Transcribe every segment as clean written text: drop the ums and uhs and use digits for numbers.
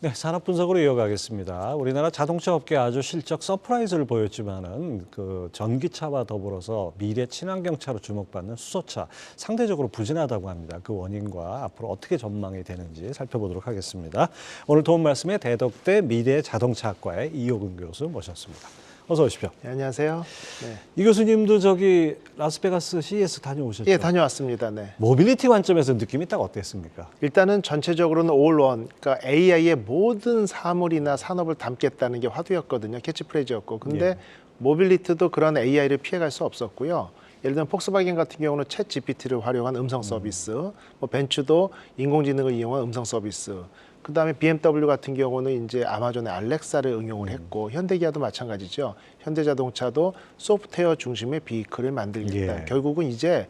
네, 산업 분석으로 이어가겠습니다. 우리나라 자동차 업계 아주 실적 서프라이즈를 보였지만은 그 전기차와 더불어서 미래 친환경차로 주목받는 수소차 상대적으로 부진하다고 합니다. 그 원인과 앞으로 어떻게 전망이 되는지 살펴보도록 하겠습니다. 오늘 도움 말씀에 대덕대 미래자동차학과의 이호근 교수 모셨습니다. 어서 오십시오. 네, 안녕하세요. 네. 이 교수님도 저기 라스베가스 CES 다녀오셨죠? 예, 다녀왔습니다. 네. 모빌리티 관점에서 느낌이 딱 어땠습니까? 일단은 전체적으로는 올원, 그러니까 AI의 모든 사물이나 산업을 담겠다는 게 화두였거든요. 캐치프레이즈였고. 근데 예. 모빌리티도 그런 AI를 피해갈 수 없었고요. 예를 들면 폭스바겐 같은 경우는 챗 GPT를 활용한 음성 서비스, 뭐 벤츠도 인공지능을 이용한 음성 서비스. 그다음에 BMW 같은 경우는 이제 아마존의 알렉사를 응용을 했고 현대기아도 마찬가지죠. 현대자동차도 소프트웨어 중심의 비클을 만들겠다. 예. 결국은 이제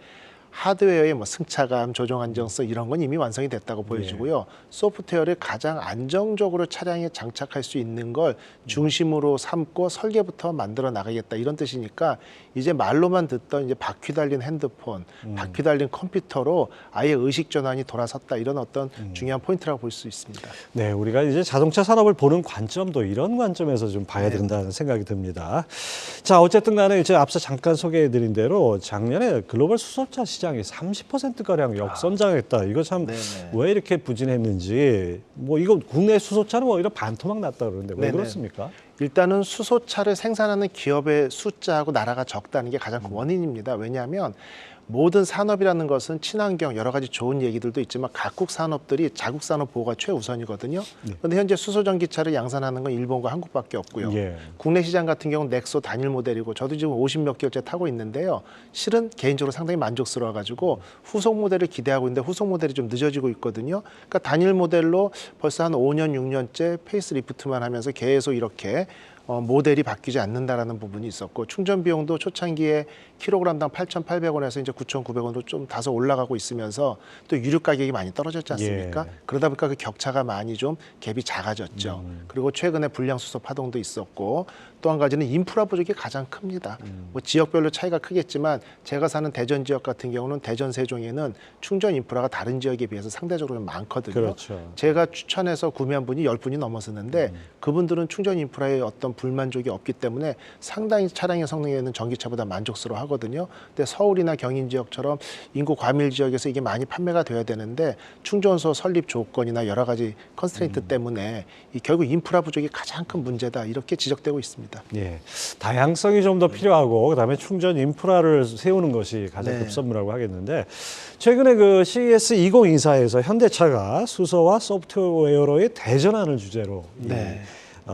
하드웨어의 뭐 승차감, 조종 안정성 이런 건 이미 완성이 됐다고 보여지고요. 소프트웨어를 가장 안정적으로 차량에 장착할 수 있는 걸 중심으로 삼고 설계부터 만들어 나가겠다 이런 뜻이니까 이제 말로만 듣던 이제 바퀴 달린 핸드폰, 바퀴 달린 컴퓨터로 아예 의식 전환이 돌아섰다 이런 어떤 중요한 포인트라고 볼 수 있습니다. 네, 우리가 이제 자동차 산업을 보는 관점도 이런 관점에서 좀 봐야 네. 된다는 생각이 듭니다. 자, 어쨌든 간에 이제 앞서 잠깐 소개해드린 대로 작년에 글로벌 수소차 시장이 30%가량 역선장했다. 이거 참 왜 네네. 이렇게 부진했는지, 뭐 이거 국내 수소차는 뭐 이런 반토막 났다 그러는데 왜 네네. 그렇습니까? 일단은 수소차를 생산하는 기업의 숫자하고 나라가 적다는 게 가장 큰 원인입니다. 왜냐하면 모든 산업이라는 것은 친환경 여러 가지 좋은 얘기들도 있지만 각국 산업들이 자국 산업 보호가 최우선이거든요. 그런데 현재 수소전기차를 양산하는 건 일본과 한국밖에 없고요. 예. 국내 시장 같은 경우는 넥소 단일 모델이고 저도 지금 50몇 개월째 타고 있는데요. 실은 개인적으로 상당히 만족스러워가지고 후속 모델을 기대하고 있는데 후속 모델이 좀 늦어지고 있거든요. 그러니까 단일 모델로 벌써 한 5년, 6년째 페이스리프트만 하면서 계속 이렇게 모델이 바뀌지 않는다라는 부분이 있었고 충전 비용도 초창기에 킬로그램당 8,800원에서 이제 9,900원으로 좀 다소 올라가고 있으면서 또 유류 가격이 많이 떨어졌지 않습니까? 예. 그러다 보니까 그 격차가 많이 좀 갭이 작아졌죠. 그리고 최근에 불량 수소 파동도 있었고 또 한 가지는 인프라 부족이 가장 큽니다. 뭐 지역별로 차이가 크겠지만 제가 사는 대전 지역 같은 경우는 대전 세종에는 충전 인프라가 다른 지역에 비해서 상대적으로 좀 많거든요. 그렇죠. 제가 추천해서 구매한 분이 10분이 넘었었는데 그분들은 충전 인프라에 어떤 불만족이 없기 때문에 상당히 차량의 성능에는 전기차보다 만족스러워 하거든요. 근데 서울이나 경인 지역처럼 인구 과밀 지역에서 이게 많이 판매가 돼야 되는데 충전소 설립 조건이나 여러 가지 컨스트레인트 때문에 결국 인프라 부족이 가장 큰 문제다 이렇게 지적되고 있습니다. 예, 다양성이 좀 더 필요하고 그다음에 충전 인프라를 세우는 것이 가장 네. 급선무라고 하겠는데 최근에 그 CES 2024에서 현대차가 수소와 소프트웨어로의 대전환을 주제로 네.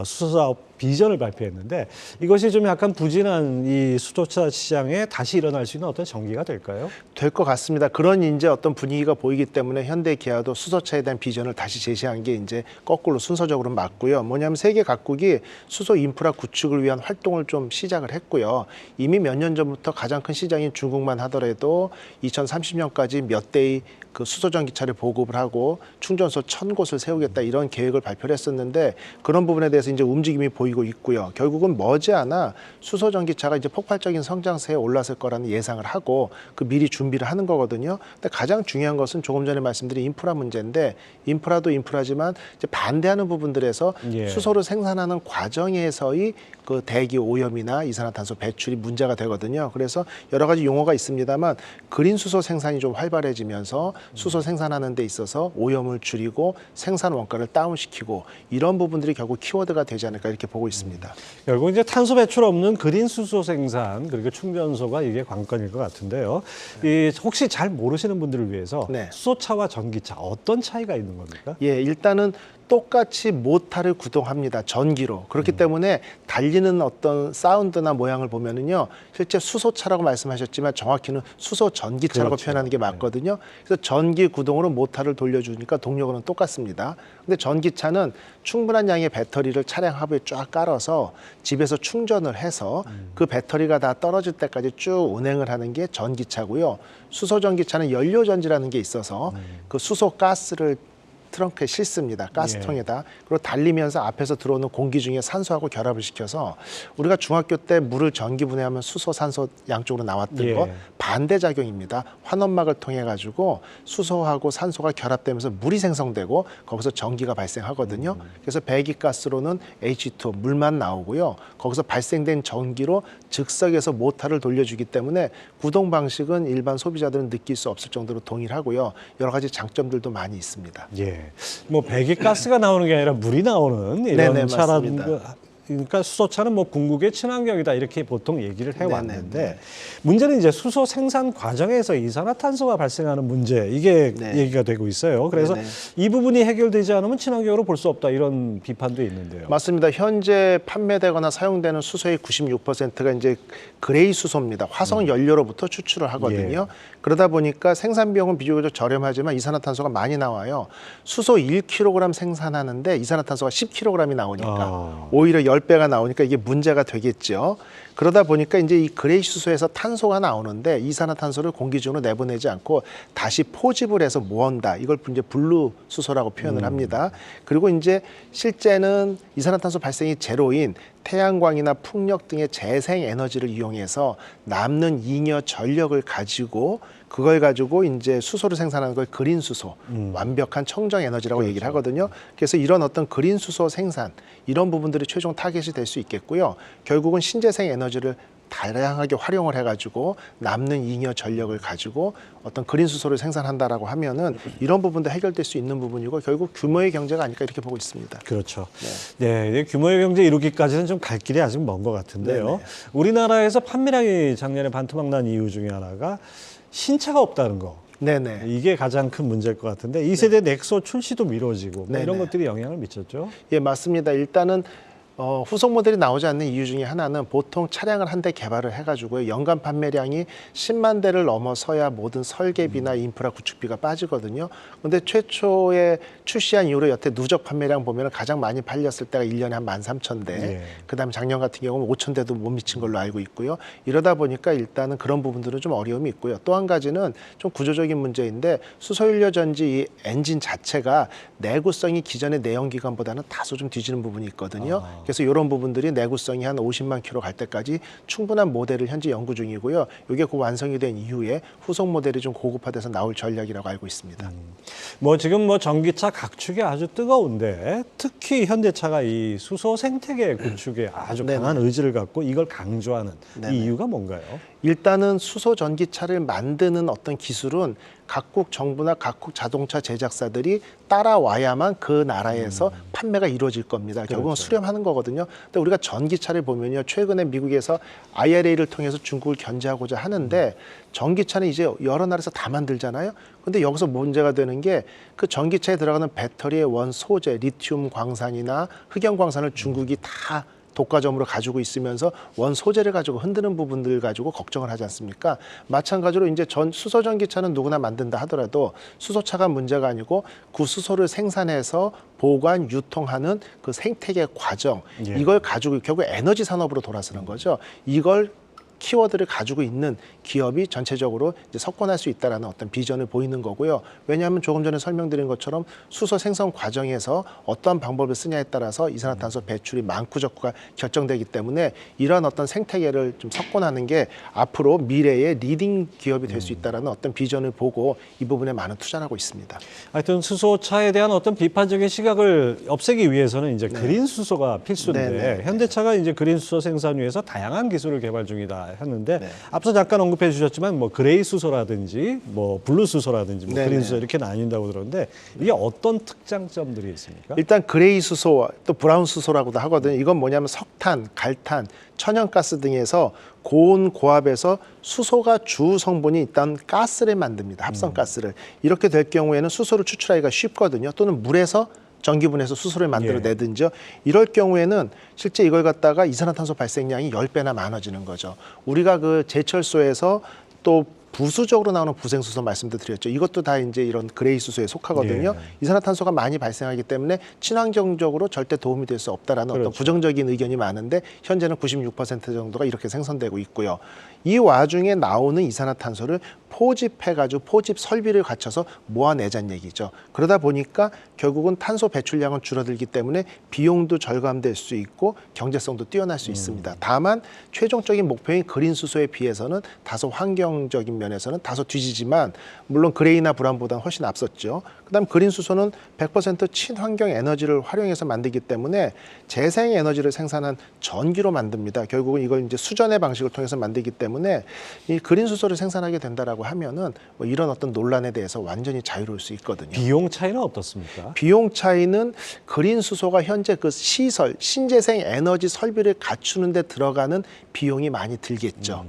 수소 사업 비전을 발표했는데 이것이 좀 약간 부진한 이 수소차 시장에 다시 일어날 수 있는 어떤 전기가 될까요? 될 것 같습니다. 그런 이제 어떤 분위기가 보이기 때문에 현대 기아도 수소차에 대한 비전을 다시 제시한 게 이제 거꾸로 순서적으로 맞고요. 뭐냐면 세계 각국이 수소 인프라 구축을 위한 활동을 좀 시작을 했고요. 이미 몇 년 전부터 가장 큰 시장인 중국만 하더라도 2030년까지 몇 대의 그 수소 전기차를 보급을 하고 충전소 1,000곳을 세우겠다 이런 계획을 발표를 했었는데 그런 부분에 대해서 이제 움직임이 보이고 있고요. 결국은 머지않아 수소 전기차가 이제 폭발적인 성장세에 올랐을 거라는 예상을 하고 그 미리 준비를 하는 거거든요. 근데 가장 중요한 것은 조금 전에 말씀드린 인프라 문제인데 인프라도 인프라지만 이제 반대하는 부분들에서 예. 수소를 생산하는 과정에서의 그 대기 오염이나 이산화탄소 배출이 문제가 되거든요. 그래서 여러 가지 용어가 있습니다만 그린 수소 생산이 좀 활발해지면서 수소 생산하는 데 있어서 오염을 줄이고 생산 원가를 다운시키고 이런 부분들이 결국 키워드가 되지 않을까 이렇게 보고 있습니다. 결국 이제 탄소 배출 없는 그린 수소 생산 그리고 충전소가 이게 관건일 것 같은데요. 이 혹시 잘 모르시는 분들을 위해서 네. 수소차와 전기차 어떤 차이가 있는 겁니까? 예, 일단은 똑같이 모터를 구동합니다. 전기로. 그렇기 때문에 달리는 어떤 사운드나 모양을 보면은요. 실제 수소차라고 말씀하셨지만 정확히는 수소 전기차라고 그렇죠. 표현하는 게 맞거든요. 그래서 전기 구동으로 모터를 돌려주니까 동력은 똑같습니다. 근데 전기차는 충분한 양의 배터리를 차량 하부에 쫙 깔아서 집에서 충전을 해서 그 배터리가 다 떨어질 때까지 쭉 운행을 하는 게 전기차고요. 수소 전기차는 연료 전지라는 게 있어서 그 수소 가스를 트렁크에 싣습니다. 가스통에다. 그리고 달리면서 앞에서 들어오는 공기 중에 산소하고 결합을 시켜서 우리가 중학교 때 물을 전기 분해하면 수소, 산소 양쪽으로 나왔던 거 반대 작용입니다. 환원막을 통해 가지고 수소하고 산소가 결합되면서 물이 생성되고 거기서 전기가 발생하거든요. 그래서 배기가스로는 H2O 물만 나오고요. 거기서 발생된 전기로 즉석에서 모터를 돌려주기 때문에 구동 방식은 일반 소비자들은 느낄 수 없을 정도로 동일하고요. 여러 가지 장점들도 많이 있습니다. 예. 뭐 배기가스가 나오는 게 아니라 물이 나오는 이런 네네, 차라든가 맞습니다. 그러니까 수소차는 뭐 궁극의 친환경이다 이렇게 보통 얘기를 해왔는데 네네. 문제는 이제 수소 생산 과정에서 이산화탄소가 발생하는 문제 이게 네. 얘기가 되고 있어요. 그래서 네네. 이 부분이 해결되지 않으면 친환경으로 볼 수 없다 이런 비판도 있는데요. 맞습니다. 현재 판매되거나 사용되는 수소의 96%가 이제 그레이 수소입니다. 화석 연료로부터 추출을 하거든요. 그러다 보니까 생산 비용은 비교적 저렴하지만 이산화탄소가 많이 나와요. 수소 1kg 생산하는데 이산화탄소가 10kg이 나오니까 오히려 10배가 나오니까 이게 문제가 되겠죠. 그러다 보니까 이제 이 그레이 수소에서 탄소가 나오는데 이산화탄소를 공기 중으로 내보내지 않고 다시 포집을 해서 모은다. 이걸 이제 블루 수소라고 표현을 합니다. 그리고 이제 실제는 이산화탄소 발생이 제로인 태양광이나 풍력 등의 재생 에너지를 이용해서 남는 잉여 전력을 가지고 그걸 가지고 이제 수소를 생산하는 걸 그린 수소, 완벽한 청정 에너지라고 얘기를 하거든요. 그래서 이런 어떤 그린 수소 생산 이런 부분들이 최종 타겟이 될 수 있겠고요. 결국은 신재생 에너지를 다양하게 활용을 해가지고 남는 잉여 전력을 가지고 어떤 그린 수소를 생산한다라고 하면은 이런 부분도 해결될 수 있는 부분이고 결국 규모의 경제가 아닐까 이렇게 보고 있습니다. 그렇죠. 네, 규모의 경제 이루기까지는 좀 갈 길이 아직 먼 것 같은데요. 네네. 우리나라에서 판매량이 작년에 반토막 난 이유 중에 하나가 신차가 없다는 거. 네네. 이게 가장 큰 문제일 것 같은데 이 세대 넥소 출시도 미뤄지고 뭐 이런 네네. 것들이 영향을 미쳤죠. 예, 맞습니다. 일단은 후속 모델이 나오지 않는 이유 중에 하나는 보통 차량을 한 대 개발을 해가지고 연간 판매량이 10만 대를 넘어서야 모든 설계비나 인프라 구축비가 빠지거든요. 근데 최초에 출시한 이후로 여태 누적 판매량 보면 가장 많이 팔렸을 때가 1년에 한 13,000대. 예. 그다음에 작년 같은 경우는 5,000대도 못 미친 걸로 알고 있고요. 이러다 보니까 일단은 그런 부분들은 좀 어려움이 있고요. 또 한 가지는 좀 구조적인 문제인데 수소연료 전지 이 엔진 자체가 내구성이 기존의 내연기관보다는 다소 좀 뒤지는 부분이 있거든요. 그래서 이런 부분들이 내구성이 한 50만 킬로 갈 때까지 충분한 모델을 현재 연구 중이고요. 이게 그 완성이 된 이후에 후속 모델이 좀 고급화돼서 나올 전략이라고 알고 있습니다. 뭐 지금 뭐 전기차 각축이 아주 뜨거운데 특히 현대차가 이 수소 생태계 구축에 아주 네네. 강한 의지를 갖고 이걸 강조하는 네네. 이 이유가 뭔가요? 일단은 수소 전기차를 만드는 어떤 기술은 각국 정부나 각국 자동차 제작사들이 따라와야만 그 나라에서 판매가 이루어질 겁니다. 결국은 그렇죠. 수렴하는 거거든요. 근데 우리가 전기차를 보면요. 최근에 미국에서 IRA를 통해서 중국을 견제하고자 하는데 전기차는 이제 여러 나라에서 다 만들잖아요. 근데 여기서 문제가 되는 게 그 전기차에 들어가는 배터리의 원 소재, 리튬 광산이나 흑연 광산을 중국이 다 독과점으로 가지고 있으면서 원 소재를 가지고 흔드는 부분들 가지고 걱정을 하지 않습니까? 마찬가지로 이제 수소 전기차는 누구나 만든다 하더라도 수소차가 문제가 아니고 구수소를 생산해서 보관, 유통하는 그 생태계 과정 이걸 가지고 결국 에너지 산업으로 돌아서는 거죠. 이걸 키워드를 가지고 있는 기업이 전체적으로 이제 석권할 수 있다라는 어떤 비전을 보이는 거고요. 왜냐하면 조금 전에 설명드린 것처럼 수소 생성 과정에서 어떠한 방법을 쓰냐에 따라서 이산화탄소 배출이 많고 적고가 결정되기 때문에 이러한 어떤 생태계를 좀 석권하는 게 앞으로 미래의 리딩 기업이 될 수 있다라는 어떤 비전을 보고 이 부분에 많은 투자를 하고 있습니다. 하여튼 수소차에 대한 어떤 비판적인 시각을 없애기 위해서는 이제 그린 수소가 필수인데 네네. 현대차가 이제 그린 수소 생산 위해서 다양한 기술을 개발 중이다 했는데 네. 앞서 잠깐 언급해 주셨지만 뭐 그레이 수소라든지 뭐 블루 수소라든지 뭐 네네. 그린 수소 이렇게 나뉜다고 들었는데 이게 어떤 특장점들이 있습니까? 일단 그레이 수소 또 브라운 수소라고도 하거든요. 이건 뭐냐면 석탄, 갈탄, 천연가스 등에서 고온 고압에서 수소가 주 성분이 있던 가스를 만듭니다. 합성가스를. 이렇게 될 경우에는 수소를 추출하기가 쉽거든요. 또는 물에서 전기분해서 수소를 만들어내든지요. 이럴 경우에는 실제 이걸 갖다가 이산화탄소 발생량이 10배나 많아지는 거죠. 우리가 그 제철소에서 또 부수적으로 나오는 부생수소 말씀도 드렸죠. 이것도 다 이제 이런 그레이 수소에 속하거든요. 이산화탄소가 많이 발생하기 때문에 친환경적으로 절대 도움이 될 수 없다라는 그렇죠. 어떤 부정적인 의견이 많은데 현재는 96% 정도가 이렇게 생성되고 있고요. 이 와중에 나오는 이산화탄소를 포집해가지고 포집 설비를 갖춰서 모아내자는 얘기죠. 그러다 보니까 결국은 탄소 배출량은 줄어들기 때문에 비용도 절감될 수 있고 경제성도 뛰어날 수 있습니다. 다만 최종적인 목표인 그린 수소에 비해서는 다소 환경적인 면에서는 다소 뒤지지만 물론 그레이나 브라운보다는 훨씬 앞섰죠. 그다음 그린 수소는 100% 친환경 에너지를 활용해서 만들기 때문에 재생 에너지를 생산한 전기로 만듭니다. 결국은 이걸 이제 수전의 방식을 통해서 만들기 때문에 이 그린 수소를 생산하게 된다라고 하면은 뭐 이런 어떤 논란에 대해서 완전히 자유로울 수 있거든요. 비용 차이는 어떻습니까? 비용 차이는 그린 수소가 현재 그 시설, 신재생 에너지 설비를 갖추는 데 들어가는 비용이 많이 들겠죠.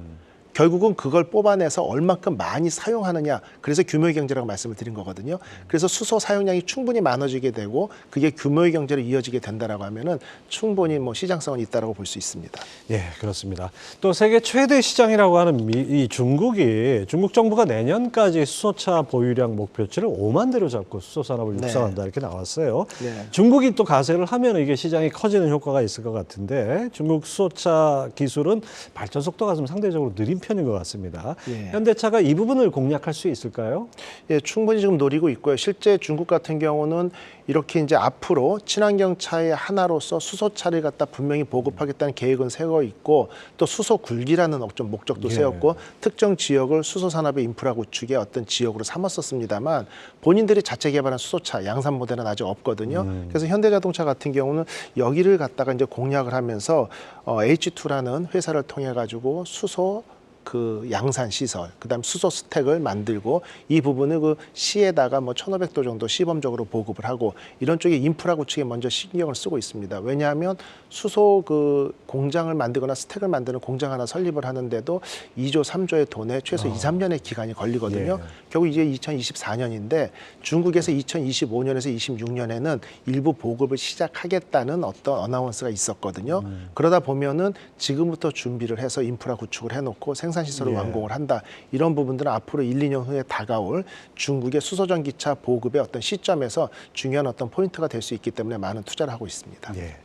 결국은 그걸 뽑아내서 얼마큼 많이 사용하느냐. 그래서 규모의 경제라고 말씀을 드린 거거든요. 그래서 수소 사용량이 충분히 많아지게 되고 그게 규모의 경제로 이어지게 된다라고 하면은 충분히 뭐 시장성은 있다라고 볼 수 있습니다. 예, 그렇습니다. 또 세계 최대 시장이라고 하는 이 중국 정부가 내년까지 수소차 보유량 목표치를 5만 대로 잡고 수소 산업을 네. 육성한다 이렇게 나왔어요. 네. 중국이 또 가세를 하면 이게 시장이 커지는 효과가 있을 것 같은데 중국 수소차 기술은 발전 속도가 좀 상대적으로 느린 편인 것 같습니다. 예. 현대차가 이 부분을 공략할 수 있을까요? 예, 충분히 지금 노리고 있고요. 실제 중국 같은 경우는 이렇게 이제 앞으로 친환경 차의 하나로서 수소차를 갖다 분명히 보급하겠다는 계획은 세워 있고 또 수소 굴기라는 좀 목적도 예. 세웠고 특정 지역을 수소 산업의 인프라 구축의 어떤 지역으로 삼았었습니다만 본인들이 자체 개발한 수소차 양산 모델은 아직 없거든요. 그래서 현대자동차 같은 경우는 여기를 갖다가 이제 공략을 하면서 H2라는 회사를 통해 가지고 수소 그 양산 시설, 그다음 수소 스택을 만들고 이 부분을 그 시에다가 뭐 1,500도 정도 시범적으로 보급을 하고 이런 쪽에 인프라 구축에 먼저 신경을 쓰고 있습니다. 왜냐하면 수소 그 공장을 만들거나 스택을 만드는 공장 하나 설립을 하는데도 2조, 3조의 돈에 최소 2, 3년의 기간이 걸리거든요. 예. 결국 이제 2024년인데 중국에서 2025년에서 26년에는 일부 보급을 시작하겠다는 어떤 어나운스가 있었거든요. 그러다 보면은 지금부터 준비를 해서 인프라 구축을 해놓고 생산 시설을 예. 완공을 한다. 이런 부분들은 앞으로 1, 2년 후에 다가올 중국의 수소전기차 보급의 어떤 시점에서 중요한 어떤 포인트가 될 수 있기 때문에 많은 투자를 하고 있습니다. 예.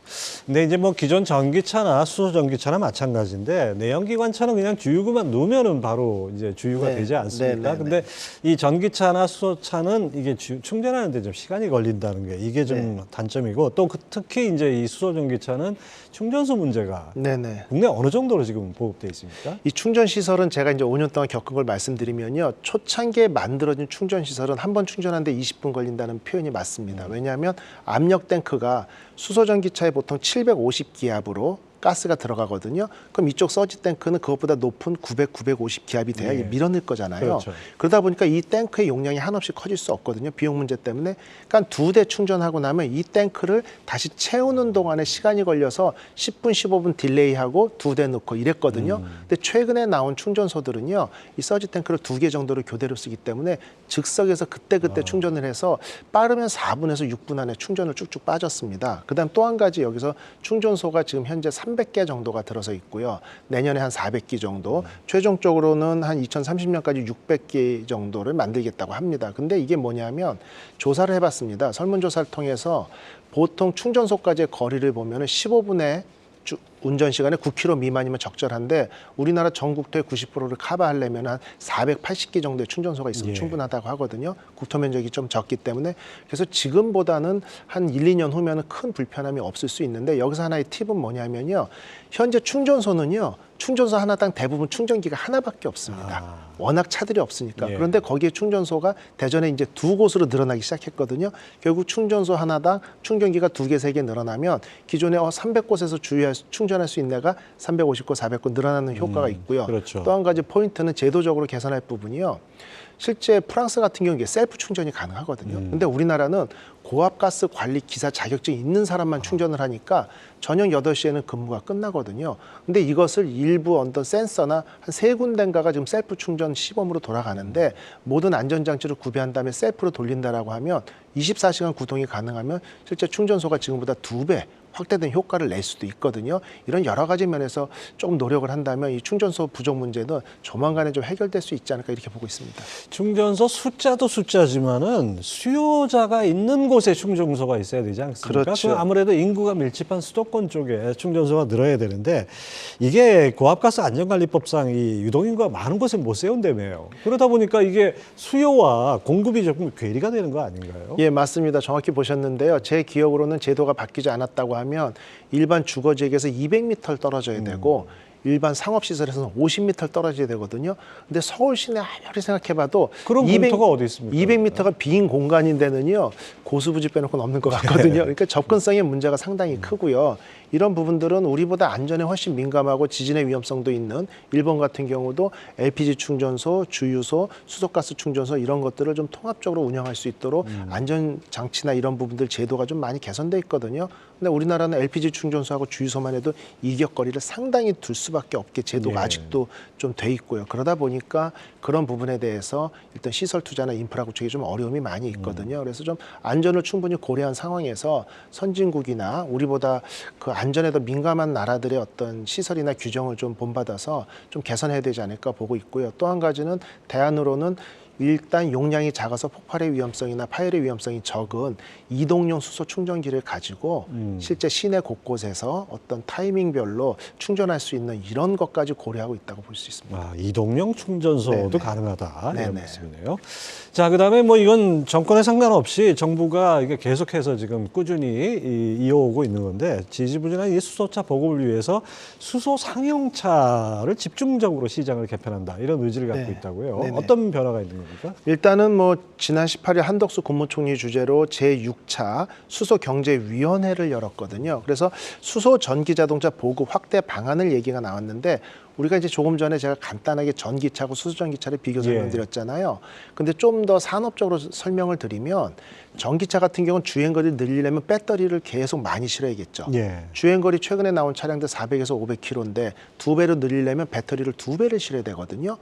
근데 이제 뭐 기존 전기차나 수소 전기차나 마찬가지인데 내연기관차는 그냥 주유구만 놓으면은 바로 이제 주유가 네. 되지 않습니까? 네, 네, 근데 이 전기차나 수소차는 이게 충전하는데 좀 시간이 걸린다는 게 이게 좀 네. 단점이고 또 특히 이제 이 수소 전기차는 충전소 문제가 네네. 국내 어느 정도로 지금 보급돼 있습니까? 이 충전 시설은 제가 이제 5년 동안 겪은 걸 말씀드리면요. 초창기에 만들어진 충전 시설은 한 번 충전하는데 20분 걸린다는 표현이 맞습니다. 왜냐하면 압력 탱크가 수소 전기차에 보통 750기압으로 가스가 들어가거든요. 그럼 이쪽 서지 탱크는 그것보다 높은 900, 950 기압이 돼야 네. 밀어넣을 거잖아요. 그렇죠. 그러다 보니까 이 탱크의 용량이 한없이 커질 수 없거든요. 비용 문제 때문에. 그러니까 2대 충전하고 나면 이 탱크를 다시 채우는 동안에 시간이 걸려서 10분, 15분 딜레이하고 2대 넣고 이랬거든요. 근데 최근에 나온 충전소들은요. 이 서지 탱크를 2개 정도로 교대로 쓰기 때문에 즉석에서 그때그때 충전을 해서 빠르면 4분에서 6분 안에 충전을 쭉쭉 빠졌습니다. 그다음 또 한 가지 여기서 충전소가 지금 현재 300개 정도가 들어서 있고요. 내년에 한 400기 정도, 최종적으로는 한 2030년까지 600기 정도를 만들겠다고 합니다. 근데 이게 뭐냐면 조사를 해봤습니다. 설문조사를 통해서 보통 충전소까지의 거리를 보면은 15분에 운전 시간에 9km 미만이면 적절한데 우리나라 전국토의 90%를 커버하려면 한 480기 정도의 충전소가 있으면 예. 충분하다고 하거든요. 국토 면적이 좀 적기 때문에 그래서 지금보다는 한 1, 2년 후면은 큰 불편함이 없을 수 있는데 여기서 하나의 팁은 뭐냐면요. 현재 충전소는요. 충전소 하나당 대부분 충전기가 하나밖에 없습니다. 워낙 차들이 없으니까. 예. 그런데 거기에 충전소가 대전에 이제 2곳으로 늘어나기 시작했거든요. 결국 충전소 하나당 충전기가 2개, 3개 늘어나면 기존에 300곳에서 충전할 수 있는 데가 350곳, 400곳 늘어나는 효과가 있고요. 그렇죠. 또 한 가지 포인트는 제도적으로 개선할 부분이요. 실제 프랑스 같은 경우에 셀프 충전이 가능하거든요. 근데 우리나라는 고압가스 관리 기사 자격증이 있는 사람만 충전을 하니까 저녁 8시에는 근무가 끝나거든요. 근데 이것을 일부 어떤 센서나 한 3군데인가가 지금 셀프 충전 시범으로 돌아가는데 모든 안전장치를 구비한 다음에 셀프로 돌린다라고 하면 24시간 구동이 가능하면 실제 충전소가 지금보다 2배 확대된 효과를 낼 수도 있거든요. 이런 여러 가지 면에서 조금 노력을 한다면 이 충전소 부족 문제는 조만간에 좀 해결될 수 있지 않을까 이렇게 보고 있습니다. 충전소 숫자도 숫자지만은 수요자가 있는 곳에 충전소가 있어야 되지 않습니까? 그렇죠. 그럼 아무래도 인구가 밀집한 수도권 쪽에 충전소가 늘어야 되는데 이게 고압가스 안전관리법상 이 유동인구가 많은 곳에 못 세운다며요. 그러다 보니까 이게 수요와 공급이 조금 괴리가 되는 거 아닌가요? 예, 맞습니다. 정확히 보셨는데요. 제 기억으로는 제도가 바뀌지 않았다고 하면 일반 주거지역에서 200m 떨어져야 되고 일반 상업시설에서는 50m 떨어져야 되거든요. 근데 서울 시내 아무리 생각해봐도 그런 공터가 어디 있습니까? 200m가 빈 공간인 데는요. 고수부지 빼놓고는 없는 것 같거든요. 그러니까 접근성의 문제가 상당히 크고요. 이런 부분들은 우리보다 안전에 훨씬 민감하고 지진의 위험성도 있는 일본 같은 경우도 LPG 충전소, 주유소, 수소가스 충전소 이런 것들을 좀 통합적으로 운영할 수 있도록 안전장치나 이런 부분들 제도가 좀 많이 개선돼 있거든요. 근데 우리나라는 LPG 충전소하고 주유소만 해도 이격거리를 상당히 둘 수밖에 없게 제도가 예. 아직도 좀 돼 있고요. 그러다 보니까 그런 부분에 대해서 일단 시설 투자나 인프라 구축이 좀 어려움이 많이 있거든요. 그래서 좀 안전을 충분히 고려한 상황에서 선진국이나 우리보다 그 안전에 더 민감한 나라들의 어떤 시설이나 규정을 좀 본받아서 좀 개선해야 되지 않을까 보고 있고요. 또 한 가지는 대안으로는 일단 용량이 작아서 폭발의 위험성이나 파열의 위험성이 적은 이동용 수소 충전기를 가지고 실제 시내 곳곳에서 어떤 타이밍별로 충전할 수 있는 이런 것까지 고려하고 있다고 볼 수 있습니다. 아, 이동용 충전소도 네네. 가능하다 이런 네네. 말씀이네요. 자, 그다음에 뭐 이건 정권에 상관없이 정부가 이게 계속해서 지금 꾸준히 이어오고 있는 건데 지지부진한 이 수소차 보급을 위해서 수소 상용차를 집중적으로 시장을 개편한다 이런 의지를 갖고 네. 있다고요. 네네. 어떤 변화가 있는 겁니까? 일단은 뭐 지난 18일 한덕수 국무총리 주재로 제6차 수소경제위원회를 열었거든요. 그래서 수소 전기자동차 보급 확대 방안을 얘기가 나왔는데 우리가 이제 조금 전에 제가 간단하게 전기차하고 수소전기차를 비교 설명드렸잖아요. 근데 좀 더 산업적으로 설명을 드리면 전기차 같은 경우는 주행거리를 늘리려면 배터리를 계속 많이 실어야겠죠. 예. 주행거리 최근에 나온 차량들 400에서 500km인데 2배로 늘리려면 배터리를 2배를 실어야 되거든요.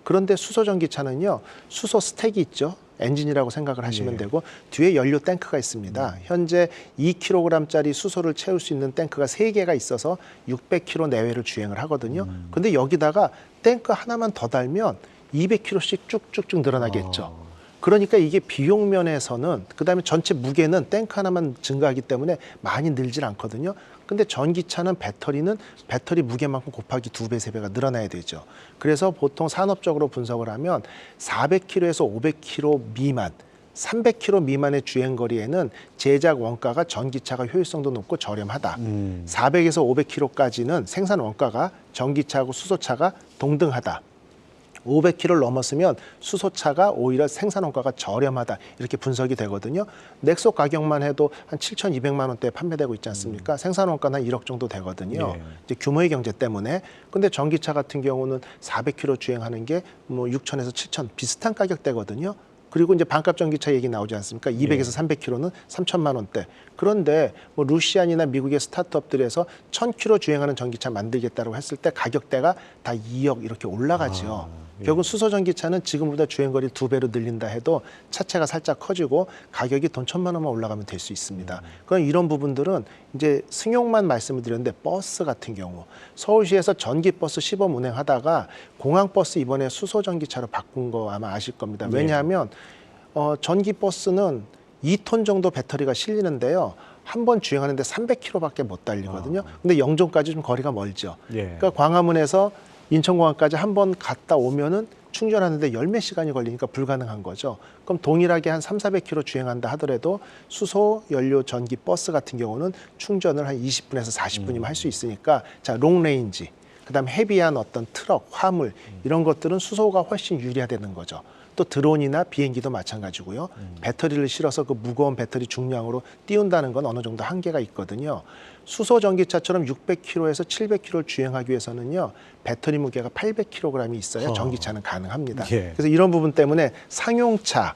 그런데 수소전기차는요. 수소 스택이 있죠. 엔진이라고 생각을 하시면 되고 뒤에 연료 탱크가 있습니다. 현재 2kg짜리 수소를 채울 수 있는 탱크가 3개가 있어서 600km 내외를 주행을 하거든요. 근데 여기다가 탱크 하나만 더 달면 200km씩 쭉쭉쭉 늘어나겠죠. 그러니까 이게 비용 면에서는 그다음에 전체 무게는 탱크 하나만 증가하기 때문에 많이 늘질 않거든요. 근데 전기차는 배터리 무게만큼 곱하기 2배, 3배가 늘어나야 되죠. 그래서 보통 산업적으로 분석을 하면 400km에서 500km 미만, 300km 미만의 주행거리에는 제작 원가가 전기차가 효율성도 높고 저렴하다. 400에서 500km까지는 생산 원가가 전기차하고 수소차가 동등하다. 500km를 넘었으면 수소차가 오히려 생산 원가가 저렴하다 이렇게 분석이 되거든요. 넥소 가격만 해도 한 7,200만 원대에 판매되고 있지 않습니까? 생산 원가는 한 1억 정도 되거든요. 예. 이제 규모의 경제 때문에. 근데 전기차 같은 경우는 400km 주행하는 게 뭐 6,000에서 7,000 비슷한 가격대거든요. 그리고 이제 반값 전기차 얘기 나오지 않습니까? 200에서 300km는 3천만 원대. 그런데 뭐 루시안이나 미국의 스타트업들에서 1,000km 주행하는 전기차 만들겠다고 했을 때 가격대가 다 2억 이렇게 올라가죠. 결국 수소전기차는 지금보다 주행거리 2배로 늘린다 해도 차체가 살짝 커지고 가격이 돈 1,000만 원만 올라가면 될 수 있습니다. 그럼 이런 부분들은 이제 승용만 말씀을 드렸는데 버스 같은 경우 서울시에서 전기버스 시범 운행하다가 공항버스 이번에 수소전기차로 바꾼 거 아마 아실 겁니다. 왜냐하면 전기버스는 2톤 정도 배터리가 실리는데요. 한 번 주행하는데 300km밖에 못 달리거든요. 근데 영종까지 좀 거리가 멀죠. 예. 그러니까 광화문에서 인천공항까지 한 번 갔다 오면은 충전하는데 열 몇 시간이 걸리니까 불가능한 거죠. 그럼 동일하게 한 300~400km 주행한다 하더라도 수소 연료 전기 버스 같은 경우는 충전을 한 20분에서 40분이면 할 수 있으니까 자, 롱레인지, 그다음 헤비한 어떤 트럭, 화물 이런 것들은 수소가 훨씬 유리하다는 거죠. 또 드론이나 비행기도 마찬가지고요. 배터리를 실어서 그 무거운 배터리 중량으로 띄운다는 건 어느 정도 한계가 있거든요. 수소 전기차처럼 600km에서 700km를 주행하기 위해서는요. 배터리 무게가 800kg이 있어야 전기차는 가능합니다. 예. 그래서 이런 부분 때문에 상용차,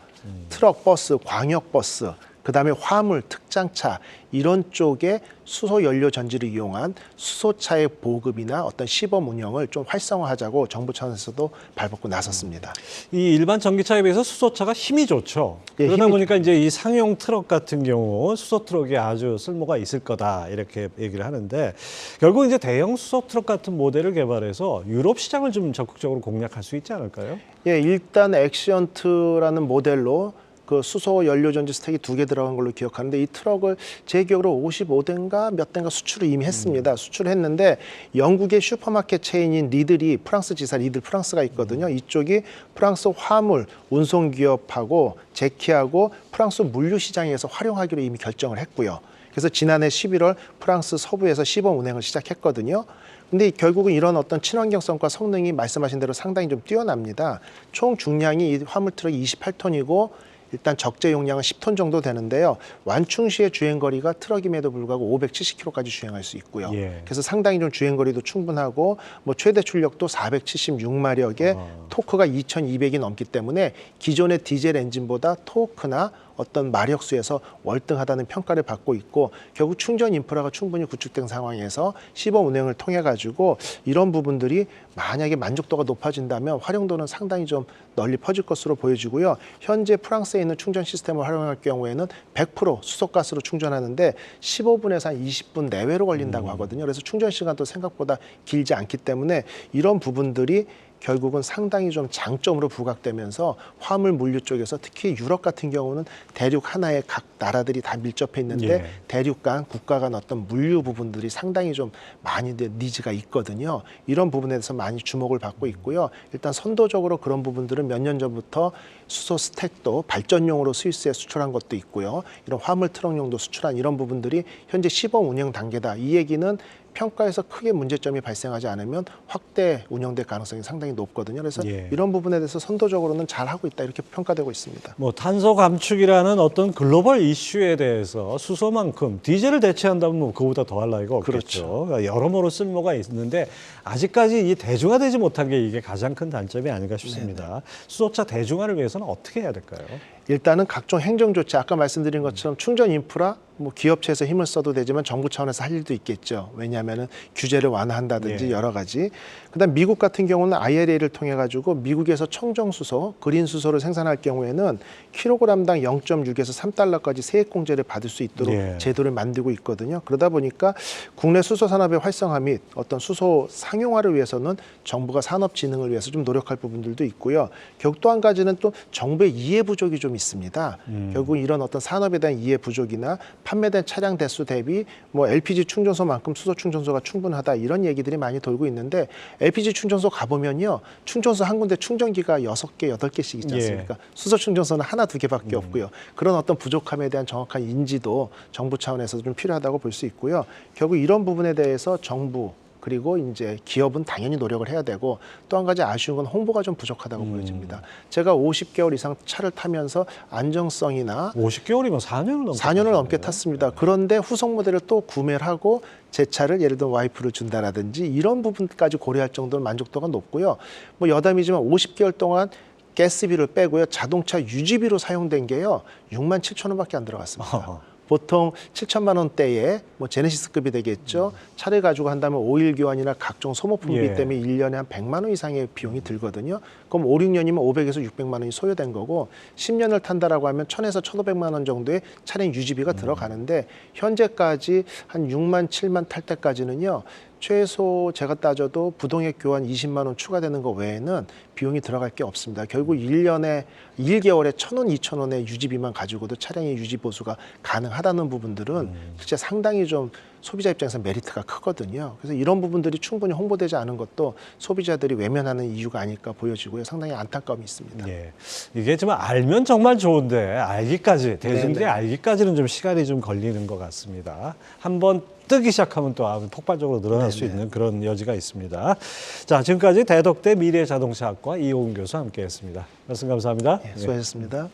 트럭, 버스, 광역버스, 그다음에 화물, 특장차 이런 쪽에 수소 연료 전지를 이용한 수소차의 보급이나 어떤 시범 운영을 좀 활성화하자고 정부 차원에서도 발벗고 나섰습니다. 이 일반 전기차에 비해서 수소차가 힘이 좋죠. 예, 그러다 힘이 보니까 이제 이 상용 트럭 같은 경우 수소 트럭에 아주 쓸모가 있을 거다 이렇게 얘기를 하는데 결국 이제 대형 수소 트럭 같은 모델을 개발해서 유럽 시장을 좀 적극적으로 공략할 수 있지 않을까요? 예, 일단 엑시언트라는 모델로 그 수소 연료 전지 스택이 2개 들어간 걸로 기억하는데 이 트럭을 제 기억으로 55대인가 몇 대인가 수출을 이미 했습니다. 수출했는데 영국의 슈퍼마켓 체인인 리들이 프랑스 지사 리들 프랑스가 있거든요. 이쪽이 프랑스 화물 운송 기업하고 제키하고 프랑스 물류 시장에서 활용하기로 이미 결정을 했고요. 그래서 지난해 11월 프랑스 서부에서 시범 운행을 시작했거든요. 근데 결국은 이런 어떤 친환경성과 성능이 말씀하신 대로 상당히 좀 뛰어납니다. 총 중량이 이 화물 트럭이 28톤이고 일단 적재 용량은 10톤 정도 되는데요. 완충 시의 주행 거리가 트럭임에도 불구하고 570km까지 주행할 수 있고요. 예. 그래서 상당히 좀 주행 거리도 충분하고 뭐 최대 출력도 476마력에 토크가 2200이 넘기 때문에 기존의 디젤 엔진보다 토크나 어떤 마력수에서 월등하다는 평가를 받고 있고 결국 충전 인프라가 충분히 구축된 상황에서 시범 운행을 통해 가지고 이런 부분들이 만약에 만족도가 높아진다면 활용도는 상당히 좀 널리 퍼질 것으로 보여지고요. 현재 프랑스에 있는 충전 시스템을 활용할 경우에는 100% 수소가스로 충전하는데 15분에서 한 20분 내외로 걸린다고 하거든요. 그래서 충전 시간도 생각보다 길지 않기 때문에 이런 부분들이 결국은 상당히 좀 장점으로 부각되면서 화물 물류 쪽에서 특히 유럽 같은 경우는 대륙 하나에 각 나라들이 다 밀접해 있는데 예. 대륙 간 국가 간 어떤 물류 부분들이 상당히 좀 많이 니즈가 있거든요. 이런 부분에 대해서 많이 주목을 받고 있고요. 일단 선도적으로 그런 부분들은 몇 년 전부터 수소 스택도 발전용으로 스위스에 수출한 것도 있고요. 이런 화물 트럭용도 수출한 이런 부분들이 현재 시범 운영 단계다. 이 얘기는 평가에서 크게 문제점이 발생하지 않으면 확대 운영될 가능성이 상당히 높거든요. 그래서 예. 이런 부분에 대해서 선도적으로는 잘하고 있다 이렇게 평가되고 있습니다. 뭐 탄소 감축이라는 어떤 글로벌 이슈에 대해서 수소만큼 디젤을 대체한다면 뭐 그보다 더할 나위가 없겠죠. 그러니까 여러모로 쓸모가 있는데 아직까지 이 대중화되지 못한 게 이게 가장 큰 단점이 아닌가 싶습니다. 네네. 수소차 대중화를 위해서는 어떻게 해야 될까요? 일단은 각종 행정 조치 아까 말씀드린 것처럼 충전 인프라 뭐 기업체에서 힘을 써도 되지만 정부 차원에서 할 일도 있겠죠. 왜냐하면은 규제를 완화한다든지 예. 여러 가지. 그다음 미국 같은 경우는 IRA를 통해 가지고 미국에서 청정 수소, 그린 수소를 생산할 경우에는 킬로그램당 0.6에서 3달러까지 세액 공제를 받을 수 있도록 예. 제도를 만들고 있거든요. 그러다 보니까 국내 수소 산업의 활성화 및 어떤 수소 상용화를 위해서는 정부가 산업 진흥을 위해서 좀 노력할 부분들도 있고요. 결국 또 한 가지는 또 정부의 이해 부족이 좀 있습니다. 결국 이런 어떤 산업에 대한 이해 부족이나 판매된 차량 대수 대비 뭐 LPG 충전소만큼 수소 충전소가 충분하다 이런 얘기들이 많이 돌고 있는데 LPG 충전소 가보면요. 충전소 한 군데 충전기가 6개, 8개씩 있지 않습니까? 수소 충전소는 하나, 2개밖에 없고요. 그런 어떤 부족함에 대한 정확한 인지도 정부 차원에서 좀 필요하다고 볼 수 있고요. 결국 이런 부분에 대해서 정부 그리고 이제 기업은 당연히 노력을 해야 되고 또 한 가지 아쉬운 건 홍보가 좀 부족하다고 보여집니다. 제가 50개월 이상 차를 타면서 안정성이나 50개월이면 4년을 넘게 4년을 넘게 타셨네요. 탔습니다. 그런데 후속 모델을 또 구매를 하고 제 차를 예를 들어 와이프를 준다라든지 이런 부분까지 고려할 정도로 만족도가 높고요. 뭐 여담이지만 50개월 동안 가스비를 빼고요. 자동차 유지비로 사용된 게요. 6만 7천 원밖에 안 들어갔습니다. 보통 7천만 원대에 뭐 제네시스급이 되겠죠. 차를 가지고 한다면 오일 교환이나 각종 소모품비 예. 때문에 1년에 한 100만 원 이상의 비용이 들거든요. 그럼 5, 6년이면 500에서 600만 원이 소요된 거고 10년을 탄다라고 하면 1,000에서 1,500만 원 정도의 차량 유지비가 들어가는데 현재까지 한 6만 7만 탈 때까지는요. 최소 제가 따져도 부동액 교환 20만 원 추가되는 거 외에는 비용이 들어갈 게 없습니다. 결국 1개월에 1,000원, 2,000원의 유지비만 가지고도 차량의 유지 보수가 가능하다는 부분들은 실제 상당히 좀 소비자 입장에서 메리트가 크거든요. 그래서 이런 부분들이 충분히 홍보되지 않은 것도 소비자들이 외면하는 이유가 아닐까 보여지고요. 상당히 안타까움이 있습니다. 예. 이게 좀 알면 정말 좋은데 알기까지 대중들이 네네. 알기까지는 좀 시간이 좀 걸리는 것 같습니다. 한번 뜨기 시작하면 또 폭발적으로 늘어날 수 있는 그런 여지가 있습니다. 자, 지금까지 대덕대 미래자동차학과 이호은 교수 함께했습니다. 말씀 감사합니다. 예, 수고하셨습니다.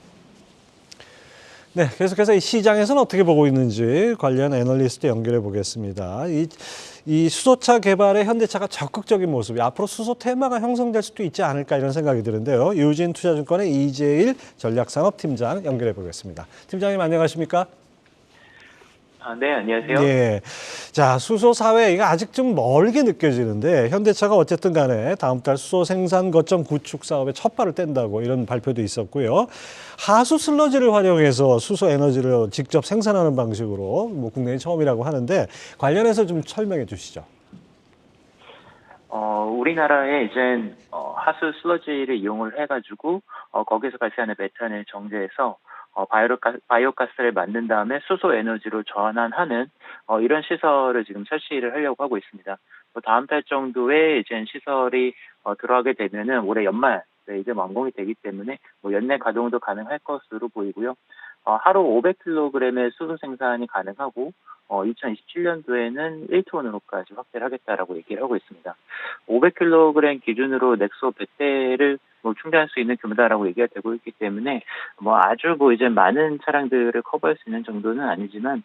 네, 계속해서 이 시장에서는 어떻게 보고 있는지 관련 애널리스트 연결해 보겠습니다. 이 수소차 개발에 현대차가 적극적인 모습이 앞으로 수소 테마가 형성될 수도 있지 않을까 이런 생각이 드는데요. 유진 투자증권의 이재일 전략산업팀장 연결해 보겠습니다. 팀장님 안녕하십니까? 네, 안녕하세요. 예. 자, 수소 사회 이거 아직 좀 멀게 느껴지는데 현대차가 어쨌든 간에 다음 달 수소 생산 거점 구축 사업에 첫 발을 뗀다고 이런 발표도 있었고요. 하수 슬러지를 활용해서 수소 에너지를 직접 생산하는 방식으로 뭐 국내에 처음이라고 하는데 관련해서 좀 설명해 주시죠. 우리나라에 이제 하수 슬러지를 이용을 해가지고 거기서 발생하는 메탄을 정제해서 바이오가스를 만든 다음에 수소 에너지로 전환하는 이런 시설을 지금 설치를 하려고 하고 있습니다. 다음 달 정도에 이제 시설이 들어가게 되면은 올해 연말에 이제 완공이 되기 때문에 뭐 연내 가동도 가능할 것으로 보이고요. 하루 500kg의 수소 생산이 가능하고 2027년도에는 1톤으로까지 확대를 하겠다라고 얘기를 하고 있습니다. 500kg 기준으로 넥소 100대를 충전할 수 있는 규모다라고 얘기가 되고 있기 때문에 아주 이제 많은 차량들을 커버할 수 있는 정도는 아니지만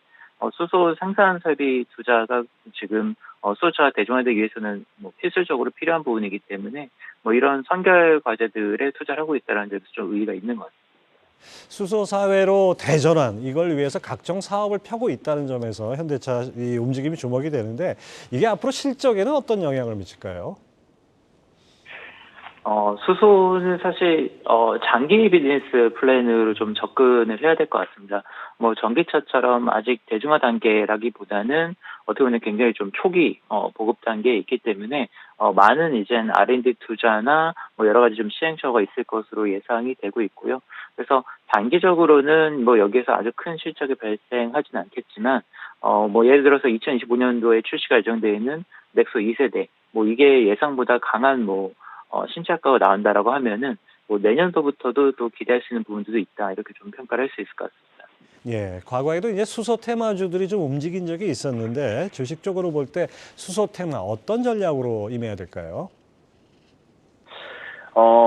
수소 생산 설비 투자가 지금 수소차 대중화되기 위해서는 필수적으로 필요한 부분이기 때문에 이런 선결 과제들에 투자를 하고 있다는 데서 좀 의의가 있는 것 같습니다. 수소 사회로 대전환 이걸 위해서 각종 사업을 펴고 있다는 점에서 현대차 이 움직임이 주목이 되는데 이게 앞으로 실적에는 어떤 영향을 미칠까요? 수소는 사실, 장기 비즈니스 플랜으로 좀 접근을 해야 될 것 같습니다. 전기차처럼 아직 대중화 단계라기보다는 어떻게 보면 굉장히 좀 초기, 보급 단계에 있기 때문에, 많은 이젠 R&D 투자나 여러 가지 좀 시행착오가 있을 것으로 예상이 되고 있고요. 그래서 단기적으로는 여기에서 아주 큰 실적이 발생하진 않겠지만, 예를 들어서 2025년도에 출시가 예정되어 있는 넥소 2세대, 이게 예상보다 강한 신차가가 나온다라고 하면은 내년도부터도 또 기대할 수 있는 부분들도 있다 이렇게 좀 평가를 할 수 있을 것 같습니다. 예, 과거에도 이제 수소 테마주들이 좀 움직인 적이 있었는데 주식적으로 볼 때 수소 테마 어떤 전략으로 임해야 될까요?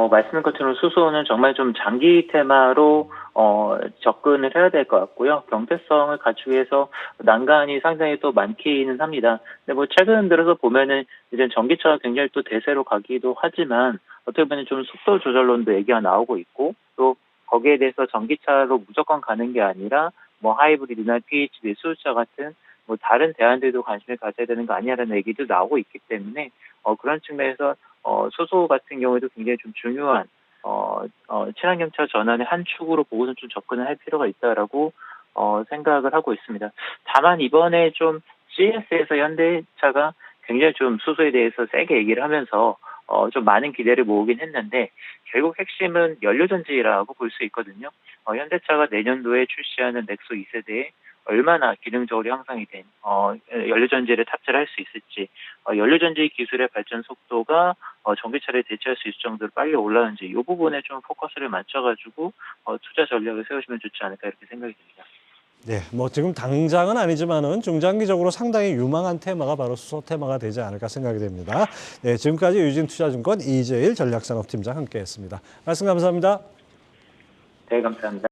말씀하신 것처럼 수소는 정말 좀 장기 테마로 접근을 해야 될 것 같고요. 경제성을 갖추기 위해서 난관이 상당히 또 많기는 합니다. 근데 최근 들어서 보면은 이제 전기차가 굉장히 또 대세로 가기도 하지만 어떻게 보면 좀 속도 조절론도 얘기가 나오고 있고 또 거기에 대해서 전기차로 무조건 가는 게 아니라 하이브리드나 PHEV, 수소차 같은 다른 대안들도 관심을 가져야 되는 거 아니냐라는 얘기도 나오고 있기 때문에 그런 측면에서 수소 같은 경우에도 굉장히 좀 중요한 친환경차 전환의 한 축으로 보고는 좀 접근을 할 필요가 있다라고 생각을 하고 있습니다. 다만 이번에 좀 CES에서 현대차가 굉장히 좀 수소에 대해서 세게 얘기를 하면서 좀 많은 기대를 모으긴 했는데 결국 핵심은 연료전지라고 볼 수 있거든요. 현대차가 내년도에 출시하는 넥소 2세대에 얼마나 기능적으로 향상이 된 연료전지를 탑재를 할 수 있을지, 연료전지 기술의 발전 속도가 전기차를 대체할 수 있을 정도로 빨리 올라오는지 이 부분에 좀 포커스를 맞춰가지고 투자 전략을 세우시면 좋지 않을까 이렇게 생각이 듭니다. 네, 지금 당장은 아니지만은 중장기적으로 상당히 유망한 테마가 바로 수소 테마가 되지 않을까 생각이 됩니다. 네, 지금까지 유진투자증권 이재일 전략산업팀장 함께했습니다. 말씀 감사합니다. 네, 감사합니다.